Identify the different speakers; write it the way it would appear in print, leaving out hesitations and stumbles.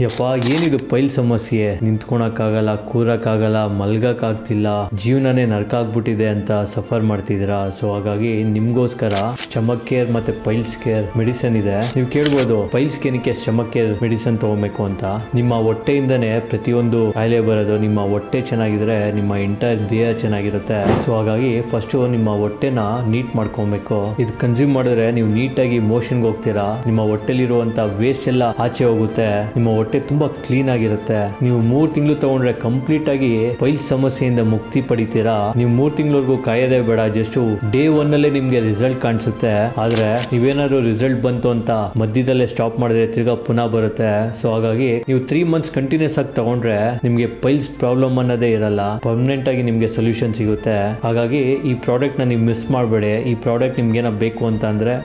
Speaker 1: ಯಪ್ಪ ಏನಿದು ಪೈಲ್ ಸಮಸ್ಯೆ, ನಿಂತ್ಕೊಳಕ್ಕಾಗಲ್ಲ, ಕೂರಕ್ಕಾಗಲ್ಲ, ಮಲ್ಗಕ್ಕಾಗ್ತಿಲ್ಲ, ಜೀವನನೇ ನರಕ ಆಗ್ಬಿಟ್ಟಿದೆ ಅಂತ ಸಫರ್ ಮಾಡ್ತಿದ್ದೀರಾ. ಸೊ ಹಾಗಾಗಿ ನಿಮ್ಗೋಸ್ಕರ ಸ್ಟಮಕ್ ಕೇರ್ ಮತ್ತೆ ಪೈಲ್ಸ್ ಕೇರ್ ಮೆಡಿಸನ್ ಇದೆ. ನೀವು ಕೇಳ್ಬೋದು ಪೈಲ್ಸ್ ಏನಕ್ಕೆ ಸ್ಟಮಕ್ ಕೇರ್ ಮೆಡಿಸನ್ ತಗೋಬೇಕು ಅಂತ. ನಿಮ್ಮ ಹೊಟ್ಟೆಯಿಂದನೇ ಪ್ರತಿಯೊಂದು ಕಾಯಿಲೆ ಬರೋದು. ನಿಮ್ಮ ಹೊಟ್ಟೆ ಚೆನ್ನಾಗಿದ್ರೆ ನಿಮ್ಮ ಎಂಟೈರ್ ದೇಹ ಚೆನ್ನಾಗಿರುತ್ತೆ. ಸೊ ಹಾಗಾಗಿ ಫಸ್ಟ್ ನಿಮ್ಮ ಹೊಟ್ಟೆನ ನೀಟ್ ಮಾಡ್ಕೊಬೇಕು. ಇದು ಕನ್ಸ್ಯೂಮ್ ಮಾಡಿದ್ರೆ ನೀವು ನೀಟಾಗಿ ಮೋಷನ್ಗೆ ಹೋಗ್ತೀರಾ. ನಿಮ್ಮ ಹೊಟ್ಟೆಲಿರುವಂತ ವೇಸ್ಟ್ ಎಲ್ಲ ಆಚೆ ಹೋಗುತ್ತೆ. ನಿಮ್ಮ ಹೊಟ್ಟೆ ತುಂಬಾ ಕ್ಲೀನ್ ಆಗಿರುತ್ತೆ. ನೀವು 3 ತಿಂಗಳು ತಗೊಂಡ್ರೆ ಕಂಪ್ಲೀಟ್ ಆಗಿ ಪೈಲ್ಸ್ ಸಮಸ್ಯೆಯಿಂದ ಮುಕ್ತಿ ಪಡಿತೀರಾ. ನೀವು 3 ತಿಂಗಳವರೆಗೂ ಕಾಯೋದೇ ಬೇಡ. ಜಸ್ಟ್ ಡೇ 1 ಅಲ್ಲೇ ನಿಮ್ಗೆ ರಿಸಲ್ಟ್ ಕಾಣಿಸುತ್ತೆ. ಆದ್ರೆ ನೀವೇನಾದ್ರು ರಿಸಲ್ಟ್ ಬಂತು ಅಂತ ಮಧ್ಯದಲ್ಲೇ ಸ್ಟಾಪ್ ಮಾಡಿದ್ರೆ ತಿರ್ಗಾ ಪುನಃ ಬರುತ್ತೆ. ಸೊ ಹಾಗಾಗಿ ನೀವು 3 ಮಂತ್ಸ್ ಕಂಟಿನ್ಯೂಸ್ ಆಗಿ ತಗೊಂಡ್ರೆ ನಿಮ್ಗೆ ಪೈಲ್ಸ್ ಪ್ರಾಬ್ಲಮ್ ಅನ್ನೋದೇ ಇರಲ್ಲ. ಪರ್ಮನೆಂಟ್ ಆಗಿ ನಿಮ್ಗೆ ಸೊಲ್ಯೂಷನ್ ಸಿಗುತ್ತೆ. ಹಾಗಾಗಿ ಈ ಪ್ರಾಡಕ್ಟ್ ನ ನೀವು ಮಿಸ್ ಮಾಡಬೇಡಿ. ಈ ಪ್ರಾಡಕ್ಟ್ ನಿಮ್ಗೆ ಏನೋ ಬೇಕು ಅಂತ ಅಂದ್ರೆ